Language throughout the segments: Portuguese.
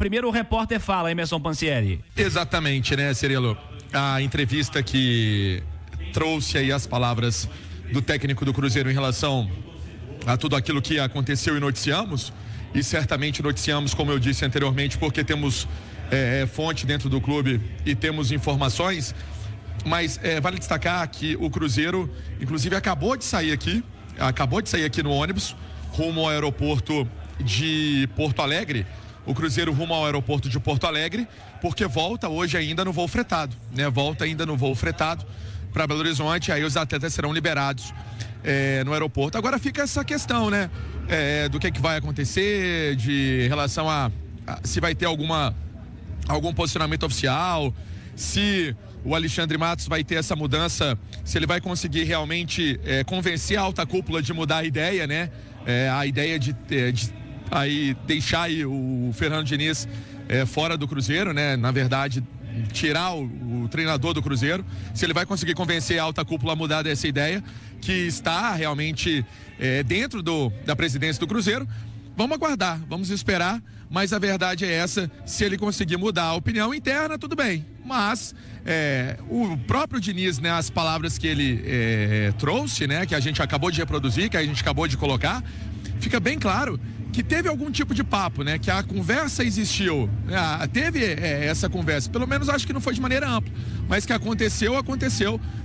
primeiro o repórter fala, Emerson Pansieri. Exatamente, né, Cirilo? A entrevista que trouxe aí as palavras do técnico do Cruzeiro em relação a tudo aquilo que aconteceu e noticiamos, e certamente noticiamos, como eu disse anteriormente, porque temos fonte dentro do clube e temos informações, mas vale destacar que o Cruzeiro, inclusive, acabou de sair aqui no ônibus, rumo ao aeroporto de Porto Alegre, o Cruzeiro rumo ao aeroporto de Porto Alegre, porque volta hoje ainda no voo fretado, né? Volta ainda no voo fretado para Belo Horizonte, aí os atletas serão liberados no aeroporto. Agora fica essa questão, né? Do que vai acontecer, de relação a se vai ter algum posicionamento oficial, se o Alexandre Matos vai ter essa mudança, se ele vai conseguir realmente convencer a alta cúpula de mudar a ideia, né? A ideia de aí deixar aí o Fernando Diniz fora do Cruzeiro, né? Na verdade, tirar o treinador do Cruzeiro, se ele vai conseguir convencer a alta cúpula a mudar dessa ideia, que está realmente dentro da presidência do Cruzeiro. Vamos aguardar, vamos esperar, mas a verdade é essa: se ele conseguir mudar a opinião interna, tudo bem, mas o próprio Diniz, né, as palavras que ele trouxe, né, que a gente acabou de reproduzir, que a gente acabou de colocar, fica bem claro que teve algum tipo de papo, né? Que a conversa existiu, teve essa conversa, pelo menos acho que não foi de maneira ampla, mas que aconteceu.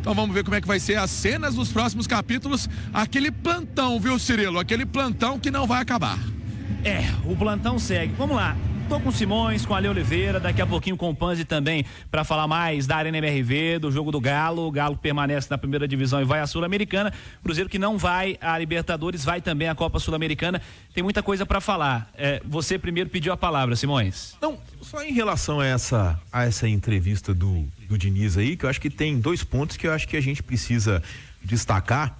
Então vamos ver como é que vai ser as cenas dos próximos capítulos, aquele plantão, viu, Cirilo? Aquele plantão que não vai acabar. O plantão segue. Vamos lá. Tô com o Simões, com a Ale Oliveira, daqui a pouquinho com o Panzi também, para falar mais da Arena MRV, do jogo do Galo. O Galo permanece na primeira divisão e vai à Sul-Americana. Cruzeiro que não vai à Libertadores, vai também à Copa Sul-Americana. Tem muita coisa para falar. Você primeiro pediu a palavra, Simões. Não, só em relação a essa entrevista do Diniz aí, que eu acho que tem 2 pontos que eu acho que a gente precisa destacar.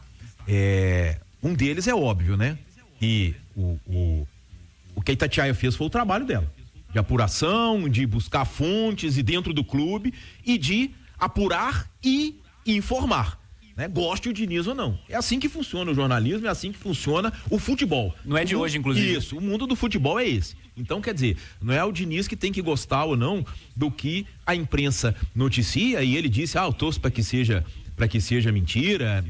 Um deles é óbvio, né? E o que a Itatiaia fez foi o trabalho dela, de apuração, de buscar fontes e dentro do clube e de apurar e informar, né? Goste o Diniz ou não. É assim que funciona o jornalismo, é assim que funciona o futebol. Não é de hoje, inclusive. Isso, o mundo do futebol é esse. Então, quer dizer, não é o Diniz que tem que gostar ou não do que a imprensa noticia, e ele disse, eu torço para que seja mentira,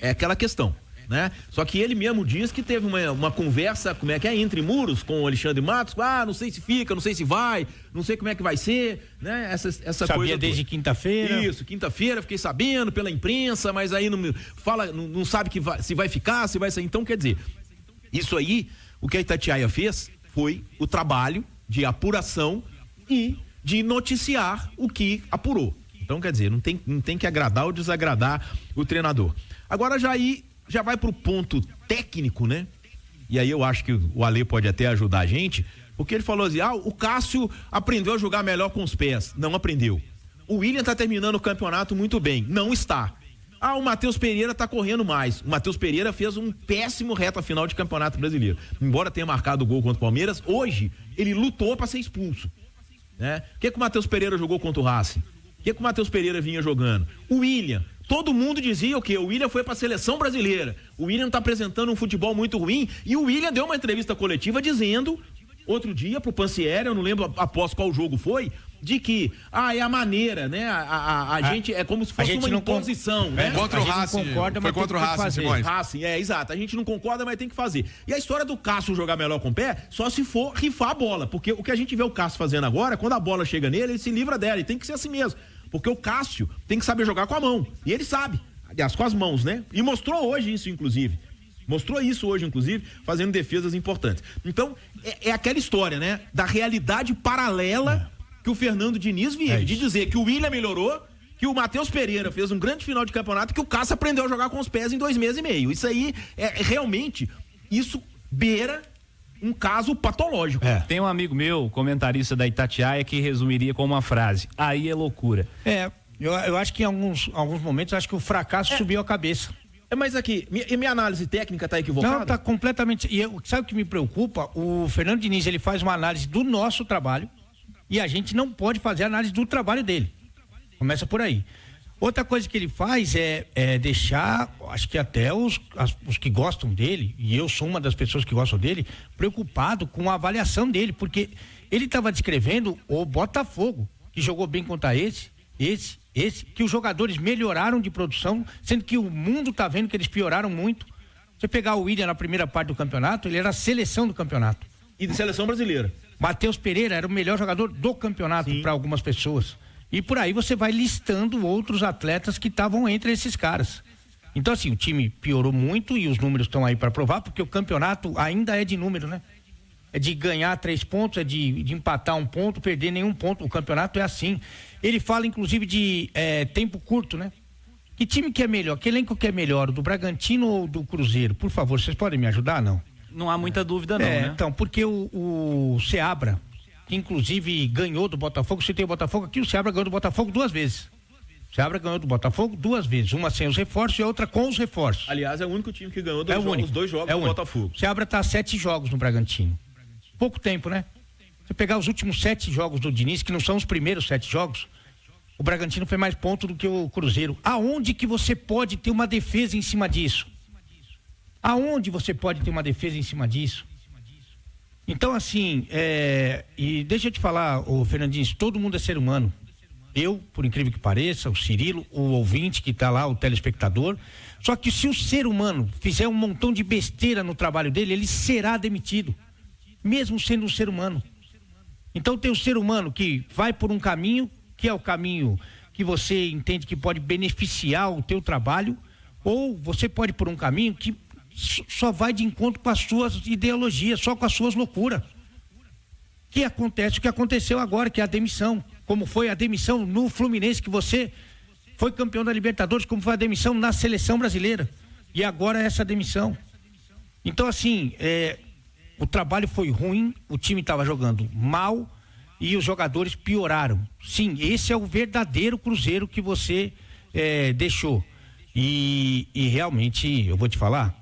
é aquela questão, né? Só que ele mesmo diz que teve uma conversa, entre muros com o Alexandre Matos, não sei se fica, não sei se vai, não sei como é que vai ser, né? Essa Sabia coisa desde quinta-feira. Isso, quinta-feira, fiquei sabendo pela imprensa, mas aí não sabe se vai ficar, se vai sair. Então, quer dizer, isso aí, o que a Itatiaia fez foi o trabalho de apuração e de noticiar o que apurou. Então, quer dizer, não tem que agradar ou desagradar o treinador. Agora já vai pro ponto técnico, né? E aí eu acho que o Ale pode até ajudar a gente, porque ele falou assim, o Cássio aprendeu a jogar melhor com os pés. Não aprendeu. O William tá terminando o campeonato muito bem. Não está. O Matheus Pereira tá correndo mais. O Matheus Pereira fez um péssimo reta final de campeonato brasileiro. Embora tenha marcado o gol contra o Palmeiras, hoje ele lutou para ser expulso, né? O que o Matheus Pereira jogou contra o Racing? O que o Matheus Pereira vinha jogando? O William. Todo mundo dizia o quê? O William foi pra seleção brasileira. O William tá apresentando um futebol muito ruim. E o William deu uma entrevista coletiva dizendo, outro dia, pro Pansieri, eu não lembro após qual jogo foi, de que, é a maneira, né? A gente, é como se fosse uma imposição, né? Contra o Racing, foi contra o Racing, Simões. Racing, exato. A gente não concorda, mas tem que fazer. E a história do Cássio jogar melhor com o pé, só se for rifar a bola. Porque o que a gente vê o Cássio fazendo agora, quando a bola chega nele, ele se livra dela. E tem que ser assim mesmo. Porque o Cássio tem que saber jogar com a mão. E ele sabe. Aliás, com as mãos, né? E mostrou hoje isso, inclusive. Fazendo defesas importantes. Então, é aquela história, né? Da realidade paralela que o Fernando Diniz vive. De dizer que o William melhorou, que o Matheus Pereira fez um grande final de campeonato, que o Cássio aprendeu a jogar com os pés em 2 meses e meio. Isso aí, realmente, isso beira um caso patológico. Tem um amigo meu, comentarista da Itatiaia, que resumiria com uma frase: aí é loucura. Eu acho que em alguns momentos, acho que o fracasso subiu a cabeça. Mas aqui, minha análise técnica tá equivocada? Não, tá completamente. E sabe o que me preocupa? O Fernando Diniz, ele faz uma análise do nosso trabalho e a gente não pode fazer análise do trabalho dele. Começa por aí. Outra coisa que ele faz é deixar, acho que até os que gostam dele, e eu sou uma das pessoas que gostam dele, preocupado com a avaliação dele, porque Ele estava descrevendo o Botafogo, que jogou bem contra esse, que os jogadores melhoraram de produção, sendo que o mundo está vendo que eles pioraram muito. Você pegar o William na primeira parte do campeonato, ele era a seleção do campeonato. E de seleção brasileira. Matheus Pereira era o melhor jogador do campeonato para algumas pessoas. E por aí você vai listando outros atletas que estavam entre esses caras. Então, assim, o time piorou muito e os números estão aí para provar, porque o campeonato ainda é de número, né? É de ganhar 3 pontos, é de empatar 1 ponto, perder nenhum ponto. O campeonato é assim. Ele fala, inclusive, de tempo curto, né? Que time que é melhor? Que elenco que é melhor? O do Bragantino ou do Cruzeiro? Por favor, vocês podem me ajudar, não? Não há muita dúvida, não, né? Então, porque o Seabra, que inclusive ganhou do Botafogo, citei o Botafogo aqui, o Seabra ganhou do Botafogo 2 vezes. O Seabra ganhou do Botafogo 2 vezes, uma sem os reforços e a outra com os reforços. Aliás, é o único time que ganhou os 2 jogos do Botafogo. O Seabra tá 7 jogos no Bragantino. Pouco tempo, né? Você pegar os últimos 7 jogos do Diniz, que não são os primeiros 7 jogos, o Bragantino foi mais ponto do que o Cruzeiro. Aonde que você pode ter uma defesa em cima disso? Aonde você pode ter uma defesa em cima disso? Então, assim, e deixa eu te falar, ô Fernandinho, todo mundo é ser humano. Eu, por incrível que pareça, o Cirilo, o ouvinte que tá lá, o telespectador. Só que se o ser humano fizer um montão de besteira no trabalho dele, ele será demitido, mesmo sendo um ser humano. Então tem o ser humano que vai por um caminho, que é o caminho que você entende que pode beneficiar o teu trabalho, ou você pode ir por um caminho que só vai de encontro com as suas ideologias, só com as suas loucuras. Que acontece o que aconteceu agora, que é a demissão. Como foi a demissão no Fluminense, que você foi campeão da Libertadores, como foi a demissão na seleção brasileira. E agora essa demissão. Então, assim, o trabalho foi ruim, o time estava jogando mal e os jogadores pioraram. Sim, esse é o verdadeiro Cruzeiro que você deixou. E realmente, eu vou te falar,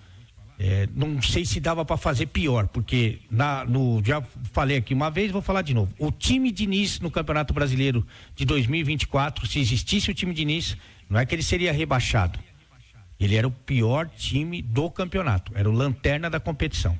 não sei se dava para fazer pior, porque já falei aqui uma vez, vou falar de novo. O time Diniz no Campeonato Brasileiro de 2024, se existisse o time Diniz, não é que ele seria rebaixado. Ele era o pior time do campeonato, era o lanterna da competição.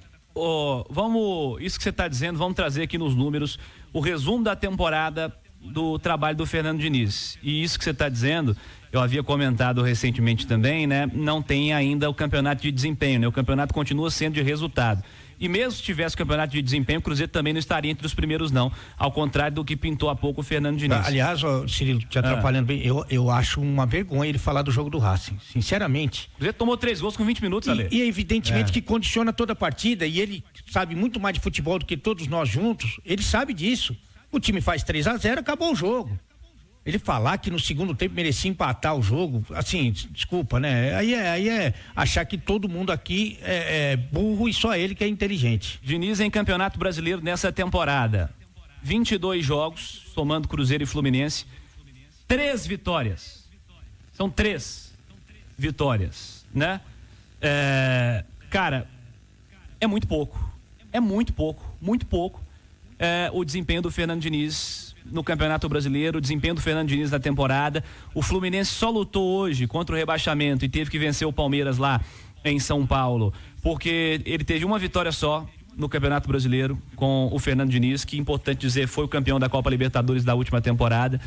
Isso que você está dizendo, vamos trazer aqui nos números o resumo da temporada do trabalho do Fernando Diniz. E isso que você está dizendo, eu havia comentado recentemente também, né? Não tem ainda o campeonato de desempenho, né? O campeonato continua sendo de resultado. E mesmo se tivesse campeonato de desempenho, o Cruzeiro também não estaria entre os primeiros, não. Ao contrário do que pintou há pouco o Fernando Diniz. Aliás, Cirilo, te atrapalhando bem, eu acho uma vergonha ele falar do jogo do Racing, sinceramente. O Cruzeiro tomou 3 gols com 20 minutos, Ale. E evidentemente que condiciona toda a partida, e ele sabe muito mais de futebol do que todos nós juntos, ele sabe disso. O time faz 3-0, acabou o jogo. Ele falar que no segundo tempo merecia empatar o jogo, assim, desculpa, né? Aí é achar que todo mundo aqui é burro e só ele que é inteligente. Diniz em Campeonato Brasileiro nessa temporada. 22 jogos, somando Cruzeiro e Fluminense. 3 vitórias. São 3 vitórias, né? Cara, é muito pouco. É muito pouco, muito pouco. O desempenho do Fernando Diniz no Campeonato Brasileiro, o desempenho do Fernando Diniz na temporada. O Fluminense só lutou hoje contra o rebaixamento e teve que vencer o Palmeiras lá em São Paulo, porque ele teve uma vitória só no Campeonato Brasileiro com o Fernando Diniz, que, importante dizer, foi o campeão da Copa Libertadores da última temporada.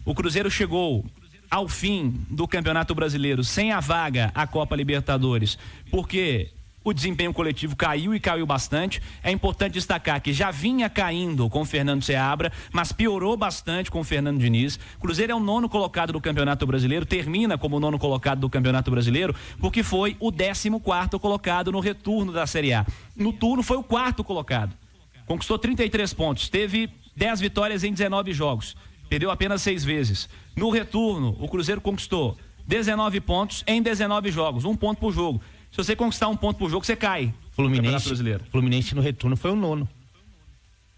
O Cruzeiro chegou ao fim do Campeonato Brasileiro sem a vaga à Copa Libertadores, porque o desempenho coletivo caiu e caiu bastante. É importante destacar que já vinha caindo com o Fernando Seabra, mas piorou bastante com o Fernando Diniz. Cruzeiro é o 9º colocado do Campeonato Brasileiro, termina como o 9º colocado do Campeonato Brasileiro, porque foi o 14º colocado no retorno da Série A. No turno foi o 4º colocado. Conquistou 33 pontos, teve 10 vitórias em 19 jogos. Perdeu apenas 6 vezes. No retorno, o Cruzeiro conquistou 19 pontos em 19 jogos, 1 ponto por jogo. Se você conquistar 1 ponto por jogo, você cai. Fluminense no retorno foi o 9º.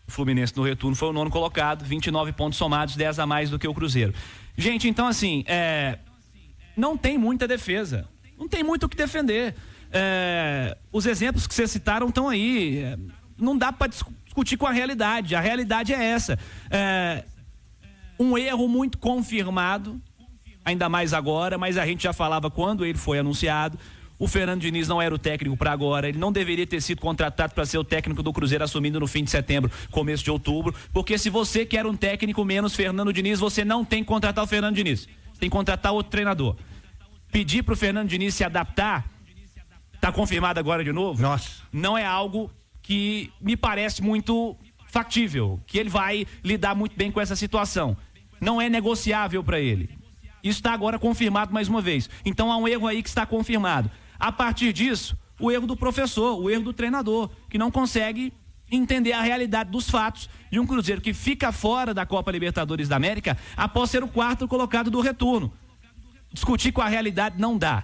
O Fluminense no retorno foi o 9º colocado, 29 pontos somados, 10 a mais do que o Cruzeiro. Gente, então assim, não tem muita defesa. Não tem muito o que defender. Os exemplos que vocês citaram estão aí. Não dá para discutir com a realidade. A realidade é essa. Um erro muito confirmado, ainda mais agora, mas a gente já falava quando ele foi anunciado. O Fernando Diniz não era o técnico para agora, ele não deveria ter sido contratado para ser o técnico do Cruzeiro assumindo no fim de setembro, começo de outubro, porque se você quer um técnico menos Fernando Diniz, você não tem que contratar o Fernando Diniz, você tem que contratar outro treinador. Pedir pro Fernando Diniz se adaptar, tá confirmado agora de novo? Nossa. Não é algo que me parece muito factível, que ele vai lidar muito bem com essa situação. Não é negociável para ele. Isso está agora confirmado mais uma vez. Então há um erro aí que está confirmado. A partir disso, o erro do professor, o erro do treinador, que não consegue entender a realidade dos fatos de um Cruzeiro que fica fora da Copa Libertadores da América após ser o 4º colocado do retorno. Discutir com a realidade não dá.